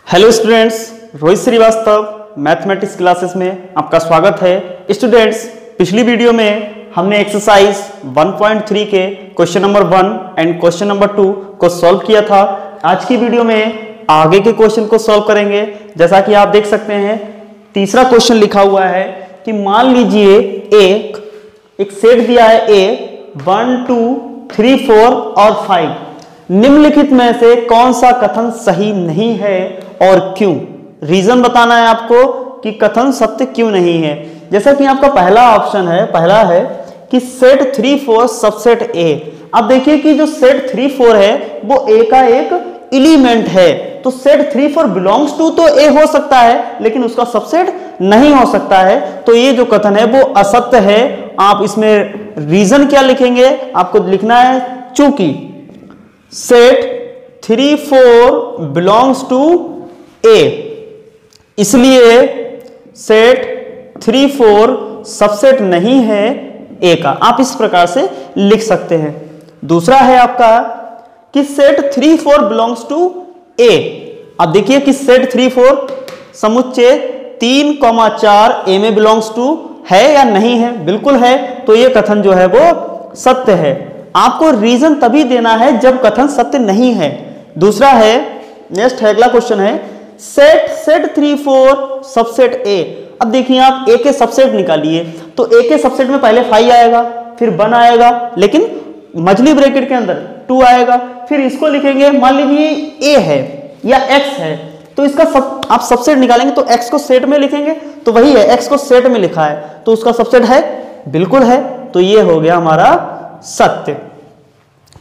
Hello students, Rohit Shrivastava mathematics classes में आपका स्वागत है। स्टूडेंट्स, पिछली वीडियो में हमने एक्सरसाइज 1.3 के question number 1 and question number 2 को सॉल्व किया था। आज की वीडियो में आगे के क्वेश्चन को सॉल्व करेंगे। जैसा कि आप देख सकते हैं, तीसरा क्वेश्चन लिखा हुआ है कि मान लीजिए एक सेट दिया है ए 1, 2, 3, 4 और 5। निम्नलिखित में से कौन सा कथन सही नहीं है और क्यों? रीजन बताना है आपको कि कथन सत्य क्यों नहीं है। जैसा कि आपका पहला ऑप्शन है, पहला है कि सेट 3, 4 सबसेट ए। अब देखिए कि जो सेट 3, 4 है वो ए का एक एलिमेंट है, तो सेट 3, 4 बिलोंग्स टू तो ए हो सकता है लेकिन उसका सबसेट नहीं हो सकता है। तो ये जो कथन है वो असत्य है। आप इसमें रीजन क्या लिखेंगे? आपको लिखना है चूंकि सेट 3, 4 बिलोंग्स टू ए, इसलिए सेट 3, 4 सबसेट नहीं है ए का। आप इस प्रकार से लिख सकते हैं। दूसरा है आपका कि सेट 3, 4 बिलोंग्स टू ए। अब देखिए कि सेट 3, 4 समुच्चय 3, 4 ए में बिलोंग्स टू है या नहीं है? बिल्कुल है। तो ये कथन जो है वो सत्य है। आपको रीजन तभी देना है जब कथन सत्य नहीं है। दूसरा है, नेक्स्ट है, अगला क्वेश्चन है सेट 3, 4 सबसेट ए। अब देखिए आप ए के सबसेट निकालिए तो ए के सबसेट में पहले 5 आएगा, फिर 1 आएगा, लेकिन मछली ब्रैकेट के अंदर 2 आएगा। फिर इसको लिखेंगे, मान लीजिए ए है या एक्स है, तो इसका आप सबसेट निकालेंगे तो एक्स को सेट में लिखेंगे, तो वही है, एक्स को सेट में लिखा है तो उसका सबसेट है, बिल्कुल है। तो ये हो गया हमारा सत्य।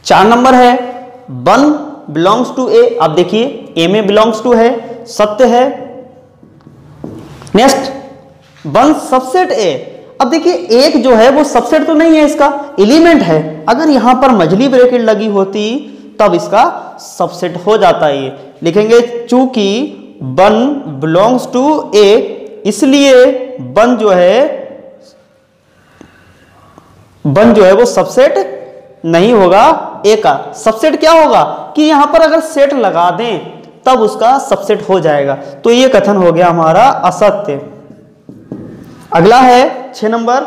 4 नंबर है 1 बिलोंग्स टू ए। आप देखिए ए में बिलोंग्स टू है, सत्य है। Next 1 subset A. अब देखिए एक जो है वो सबसेट तो नहीं है, इसका एलिमेंट है। अगर यहां पर मझली ब्रैकेट लगी होती तब इसका सबसेट हो जाता है। ये लिखेंगे चूंकि 1 बिलोंग्स टू ए, इसलिए 1 जो है वो सबसेट नहीं होगा ए का। सबसेट क्या होगा कि यहां पर अगर सेट लगा दें तब उसका सबसेट हो जाएगा। तो ये कथन हो गया हमारा असत्य। अगला है 6 नंबर,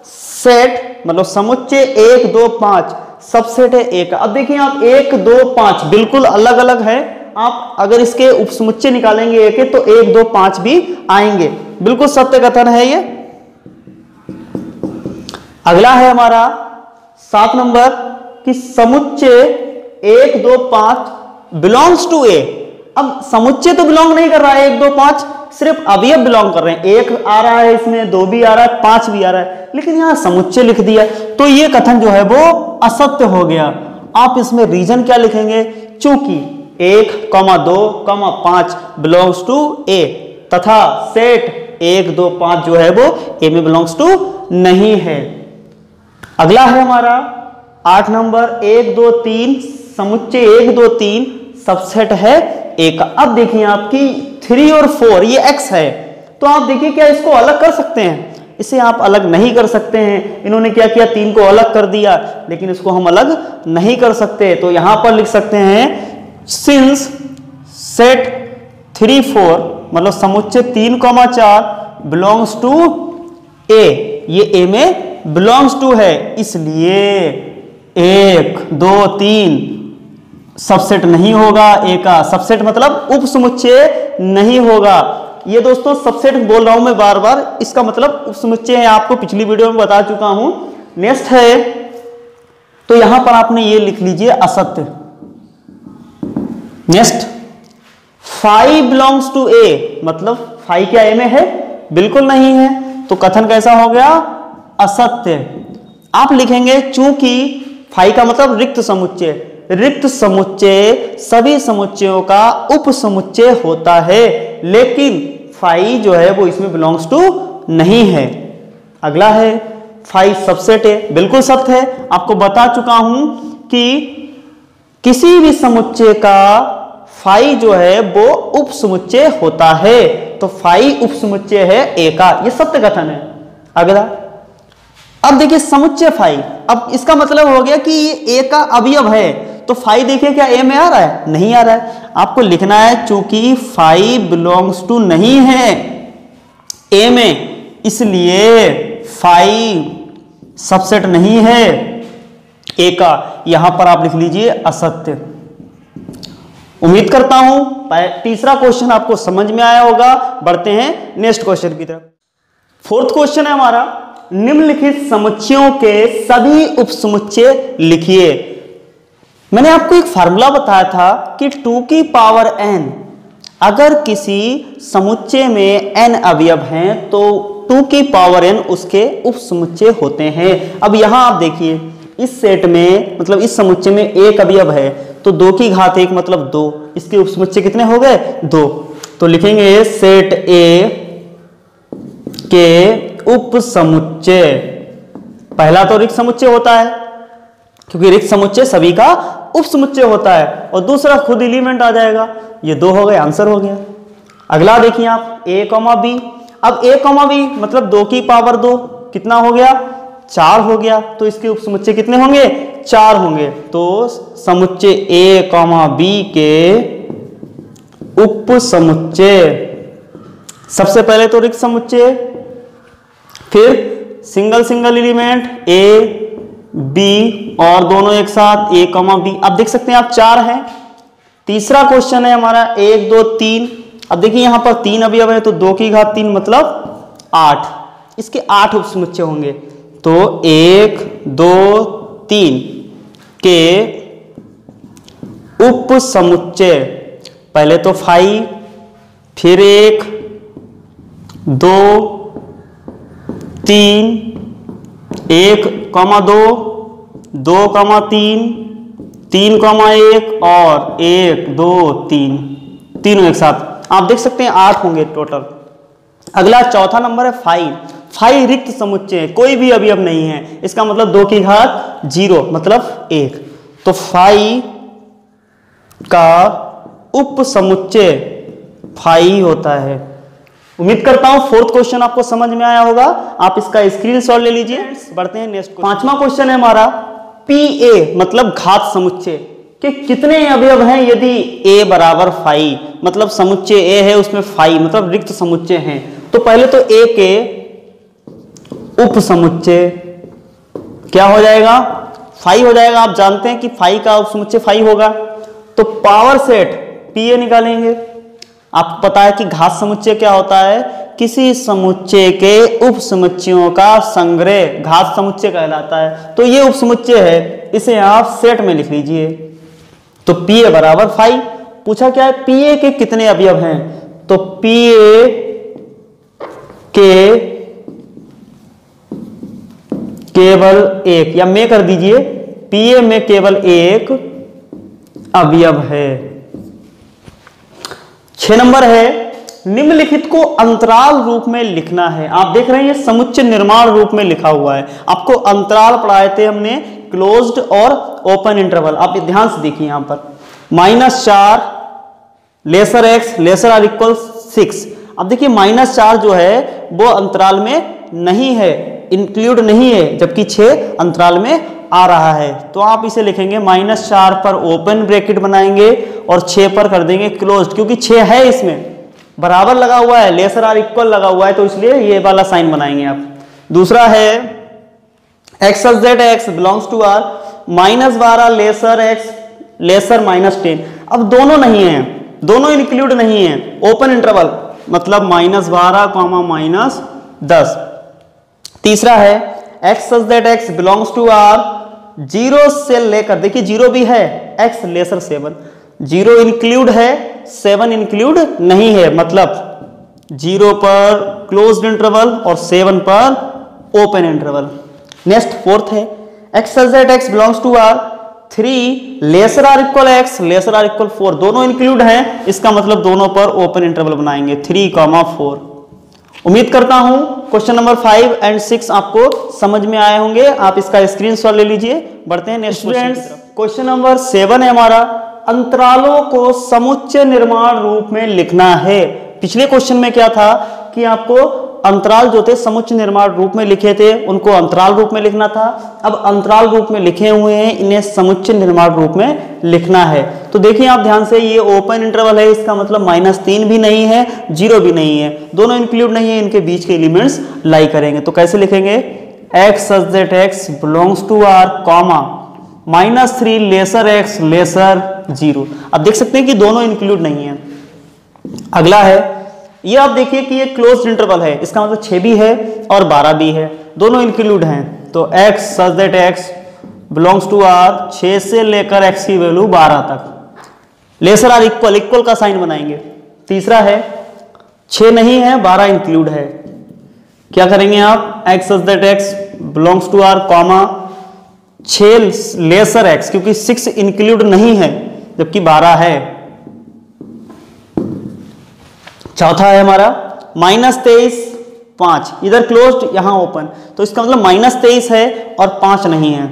सेट मतलब समुच्चय 1, 2, 5 सबसेट है ए का। अब देखिए आप 1, 2, 5 बिल्कुल अलग अलग है। आप अगर इसके उपसमुच्चय निकालेंगे ए के तो 1, 2, 5 भी आएंगे। बिल्कुल सत्य कथन है ये। अगला है हमारा 7 नंबर कि समुच्चय 1, 2, 5 बिलोंग्स टू ए। अब समुच्चय तो बिलोंग नहीं कर रहा है 1, 2, 5, सिर्फ अवयव बिलोंग कर रहे हैं। 1 आ रहा है इसमें, 2 भी आ रहा है, 5 भी आ रहा है, लेकिन यहां समुच्चय लिख दिया, तो ये कथन जो है वो असत्य हो गया। आप इसमें रीजन क्या लिखेंगे? चूंकि 1, 2, 5 बिलोंग्स टू ए तथा सेट 1, 2, 5 जो है वो ए में बिलोंग्स टू नहीं है। अगला है हमारा 8 नंबर 1, 2, 3 समुच्चय 1, 2, 3 सबसेट है ए का। अब देखिए आपकी 3 और 4 ये x है, तो आप देखिए क्या इसको अलग कर सकते हैं? इसे आप अलग नहीं कर सकते हैं। इन्होंने क्या किया, 3 को अलग कर दिया, लेकिन इसको हम अलग नहीं कर सकते। तो यहां पर लिख सकते हैं सिंस सेट 3, 4 मतलब समुच्चय 3, 4 बिलोंग्स टू ए, ये ए में बिलोंग्स टू है, इसलिए 1, 2, 3 सबसेट नहीं होगा ए का। सबसेट मतलब उपसमुच्चय नहीं होगा। ये दोस्तों सबसेट बोल रहा हूं मैं बार बार, इसका मतलब उपसमुच्चय है, आपको पिछली वीडियो में बता चुका हूं। नेक्स्ट है, तो यहां पर आपने ये लिख लीजिए असत्य। नेक्स्ट 5 बिलोंग्स टू ए, मतलब 5 क्या ए में है? बिल्कुल नहीं है। तो कथन कैसा हो गया? असत्य। आप लिखेंगे चूंकि 5 का मतलब रिक्त समुच्चय। रिक्त समुच्चय सभी समुच्चयों का उपसमुच्चय होता है, लेकिन 5 जो है वो इसमें बिलोंग्स टू नहीं है। अगला है 5 सबसेट है, बिल्कुल सत्य है। आपको बता चुका हूं कि किसी भी समुच्चय का 5 जो है वो उपसमुच्चय होता है, तो 5 उपसमुच्चय है ए का। ये सत्य कथन है। अगला, अब देखिए समुच्चय 5, अब इसका मतलब हो गया कि ये ए का अवयव है, तो फाई देखिए क्या ए में आ रहा है, नहीं आ रहा है। आपको लिखना है चूंकि फाई बिलोंग्स टू नहीं है ए में, इसलिए फाई सबसेट नहीं है ए का। यहां पर आप लिख लीजिए असत्य। उम्मीद करता हूं तीसरा क्वेश्चन आपको समझ में आया होगा। बढ़ते हैं नेक्स्ट क्वेश्चन की तरफ। फोर्थ क्वेश्चन है हमारा, निम्नलिखित समुच्चयों के सभी उपसमुच्चय लिखिए। मैंने आपको एक फार्मूला बताया था कि 2 की पावर n, अगर किसी समुच्चय में n अवयव हैं तो 2 की पावर n उसके उपसमुच्चय होते हैं। अब यहां आप देखिए इस सेट में मतलब इस समुच्चय में एक अवयव है तो 2 की घात 1 मतलब 2, इसके उपसमुच्चय कितने हो गए 2। तो लिखेंगे सेट ए के उपसमुच्चय। पहला तो रिक्त समुच्चय होता है क्योंकि रिक्त समुच्चय सभी का उपसमुच्चय होता है, और दूसरा खुद एलिमेंट आ जाएगा। ये 2 हो गए, आंसर हो गया। अगला देखिए आप a, b। अब a, b मतलब 2 की पावर 2 कितना हो गया 4 हो गया, तो इसके उपसमुच्चय कितने होंगे 4 होंगे। तो समुच्चय a, b के उपसमुच्चय, सबसे पहले तो रिक्त समुच्चय, फिर single single element a, b और दोनों एक साथ a, b। अब देख सकते हैं आप 4 हैं। तीसरा क्वेश्चन है हमारा 1 2 3। अब देखिए यहां पर 3 अवयव है तो 2 की घात 3 मतलब 8, इसके 8 उपसमुच्चय होंगे। तो 1 2 3 के उपसमुच्चय, पहले तो 5, फिर 1 2 3, 1 2 2 3 3 1 और 1 2 3, तीनों एक साथ आप देख सकते हैं 8 होंगे टोटल। अगला चौथा नंबर है 5। 5 रिक्त समुच्चय, कोई भी अवयव नहीं है, इसका मतलब 2 की घात 0 मतलब 1। तो 5 का उपसमुच्चय 5 होता है। उम्मीद करता हूं फोर्थ क्वेश्चन आपको समझ में आया होगा। आप इसका स्क्रीनशॉट ले लीजिए। बढ़ते हैं नेक्स्ट। पांचवा क्वेश्चन है हमारा PA मतलब घात समुच्चय के कितने अवयव हैं यदि A बराबर 5, मतलब समुच्चय A है उसमें 5 मतलब रिक्त समुच्चय हैं। तो पहले तो A के उपसमुच्चय क्या हो जाएगा 5 हो जाएगा। आप जानते हैं कि 5 का उपसमुच्चय 5 होगा। तो पावर सेट PA निकालेंगे। आपको पता है कि घात समुच्चय क्या होता है, किसी समुच्चय के उपसमुच्चयों का संग्रह घात समुच्चय कहलाता है। तो ये उपसमुच्चय है, इसे आप सेट में लिख लीजिए। तो PA बराबर 5। पूछा क्या है PA के कितने अवयव हैं, तो PA के केवल 1, या मैं कर दीजिए PA में केवल 1 अवयव है। 6 नंबर है निम्नलिखित को अंतराल रूप में लिखना है। आप देख रहे हैं ये समुच्चय निर्माण रूप में लिखा हुआ है। आपको अंतराल पढ़ाए थे हमने, क्लोज्ड और ओपन इंटरवल। आप ध्यान से देखिए यहां पर -4 lesser x laser are equal 6। अब देखिए -4 जो है वो अंतराल में नहीं है, इंक्लूड नहीं है, जबकि 6 अंतराल में आ रहा है। तो आप इसे लिखेंगे -4 पर ओपन ब्रैकेट बनाएंगे और 6 पर कर देंगे क्लोज्ड, क्योंकि 6 है इसमें बराबर लगा हुआ है, लेसर आर इक्वल लगा हुआ है, तो इसलिए ये वाला साइन बनाएंगे आप। दूसरा है x x belongs to r -12 lesser x lesser -10। अब दोनों नहीं है, दोनों इंक्लूड नहीं है, ओपन इंटरवल मतलब -12 -10। तीसरा है x x belongs to r 0 से लेकर, देखिए 0 भी है, x लेसर 7। 0 इंक्लूड है, 7 इंक्लूड नहीं है, मतलब 0 पर क्लोज्ड इंटरवल और 7 पर ओपन इंटरवल। नेक्स्ट फोर्थ है x x belongs to r 3 lesser are equal x laser are equal 4। दोनों इंक्लूड हैं, इसका मतलब दोनों पर ओपन इंटरवल बनाएंगे 3, 4। उम्मीद करता हूं क्वेश्चन नंबर 5 एंड 6 आपको समझ में आए होंगे। आप इसका स्क्रीनशॉट ले लीजिए। बढ़ते हैं नेक्स्ट क्वेश्चन नंबर 7 है हमारा, अंतरालों को समुच्चय निर्माण रूप में लिखना है। पिछले क्वेश्चन में क्या था कि आपको अंतराल जो थे समुच्चय निर्माण रूप में लिखे थे उनको अंतराल रूप में लिखना था। अब अंतराल रूप में लिखे हुए हैं, इन्हें समुच्चय निर्माण रूप में लिखना है। तो देखिए आप ध्यान से, ये ओपन इंटरवल है, इसका मतलब -3 भी नहीं है, 0 भी नहीं है, दोनों इंक्लूड नहीं है, इनके बीच के एलिमेंट्स लाई करेंगे। तो कैसे लिखेंगे, x such that x belongs to R, -3 lesser x lesser 0। अब देख सकते हैं कि दोनों इंक्लूड नहीं है। अगला है, ये आप देखिए कि ये क्लोज्ड इंटरवल है, इसका मतलब 6 भी है और 12 भी है, दोनों इंक्लूड हैं। तो x such that x belongs to R, 6 से लेकर x की वैल्यू 12 तक, लेसर आर इक्वल, इक्वल का साइन बनाएंगे। तीसरा है 6 नहीं है, 12 इंक्लूड है, क्या करेंगे आप, x such that x belongs to R, 6 lesser x, क्योंकि 6 इंक्लूड नहीं है जबकि 12 है। चौथा है हमारा -23, 5, इधर क्लोज्ड यहाँ ओपन, तो इसका मतलब -23 है और 5 नहीं है।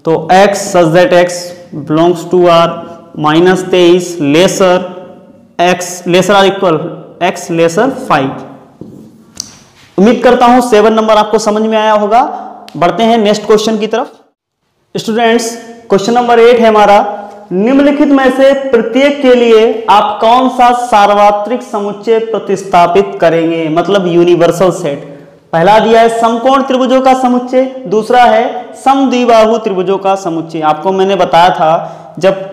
तो x such that x belongs to R, -23 lesser x laser are equal x lesser 5। उम्मीद करता हूं 7 नंबर आपको समझ में आया होगा। बढ़ते हैं नेक्स्ट क्वेश्चन की तरफ। स्टूडेंट्स, क्वेश्चन नंबर 8 है हमारा, निम्नलिखित में से प्रत्येक के लिए आप कौन सा सार्वत्रिक समुच्चय प्रतिस्थापित करेंगे, मतलब यूनिवर्सल सेट। पहला दिया है समकोण त्रिभुजों का समुच्चय, दूसरा है समद्विबाहु त्रिभुजों का समुच्चय। आपको मैंने बताया था जब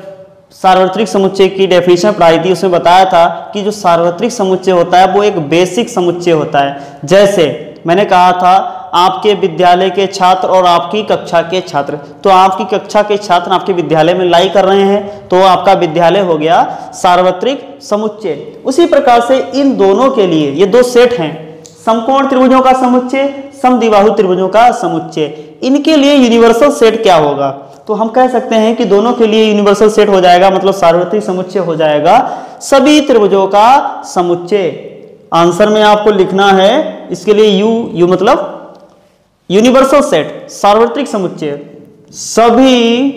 सार्वत्रिक समुच्चय की डेफिनेशन पढ़ाई थी, उसमें बताया था कि जो सार्वत्रिक समुच्चय होता है वो एक बेसिक समुच्चय होता है। जैसे मैंने कहा था आपके विद्यालय के छात्र और आपकी कक्षा के छात्र, तो आपकी कक्षा के छात्र आपके विद्यालय में लाई कर रहे हैं तो आपका विद्यालय हो गया सार्वत्रिक समुच्चय। उसी प्रकार से इन दोनों के लिए ये दो सेट हैं, समकोण त्रिभुजों का समुच्चय, समद्विबाहु त्रिभुजों का समुच्चय, इनके लिए यूनिवर्सल सेट क्या होगा। तो हम कह सकते हैं कि दोनों के लिए यूनिवर्सल सेट हो जाएगा, मतलब सार्वत्रिक समुच्चय हो जाएगा सभी त्रिभुजों का समुच्चय। आंसर में आपको लिखना है इसके लिए यू मतलब यूनिवर्सल सेट, सार्वत्रिक समुच्चय, सभी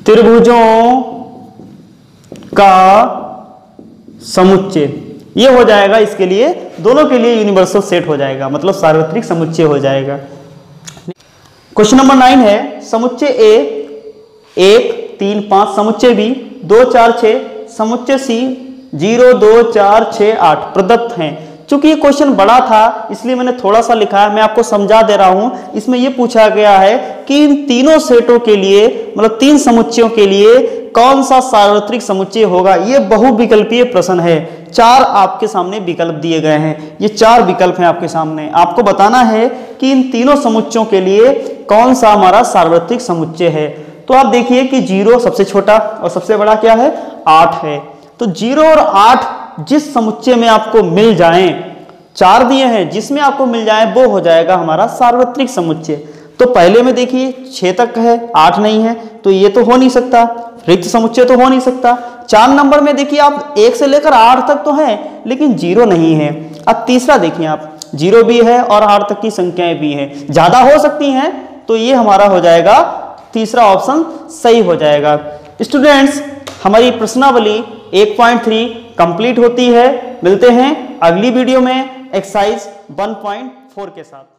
त्रिभुजों का समुच्चय, ये हो जाएगा। इसके लिए दोनों के लिए यूनिवर्सल सेट हो जाएगा, मतलब सार्वत्रिक समुच्चय हो जाएगा। क्वेश्चन नंबर 9 है, समुच्चय ए 1, 3, 5, समुच्चय बी 2, 4, 6, समुच्चय सी 0, 2, 4, 6, 8 प्रदत्त हैं। चूंकि ये क्वेश्चन बड़ा था इसलिए मैंने थोड़ा सा लिखा है, मैं आपको समझा दे रहा हूं। इसमें यह पूछा गया है कि इन तीनों सेटों के लिए, मतलब 3 समुच्चयों के लिए कौन सा सार्वत्रिक समुच्चय होगा। यह बहुविकल्पीय प्रश्न है, 4 आपके सामने विकल्प दिए गए हैं, ये 4 विकल्प हैं आपके सामने। आपको बताना है कि इन तीनों समुच्चयों के लिए कौन सा हमारा सार्वत्रिक समुच्चय है। तो आप देखिए कि 0 सबसे छोटा और सबसे बड़ा क्या है, 8 है। तो 0 और 8 जिस समुच्चय में आपको मिल जाएं, 4 दिए हैं, जिसमें आपको मिल जाए वो हो जाएगा हमारा सार्वत्रिक समुच्चय। तो पहले में देखिए 6 तक है, 8 नहीं है, तो ये तो हो नहीं सकता, रिक्त समुच्चय तो हो नहीं सकता। 4 नंबर में देखिए आप 1 से लेकर 8 तक तो है लेकिन 0 नहीं है। अब तीसरा देखिए आप 0 भी है और 8 तक की संख्याएं भी हैं, ज्यादा हो सकती हैं, तो ये हमारा हो जाएगा तीसरा ऑप्शन सही हो जाएगा। स्टूडेंट्स, हमारी प्रश्नावली 1.3 कंप्लीट होती है। मिलते हैं अगली वीडियो में एक्सरसाइज 1.4 के साथ।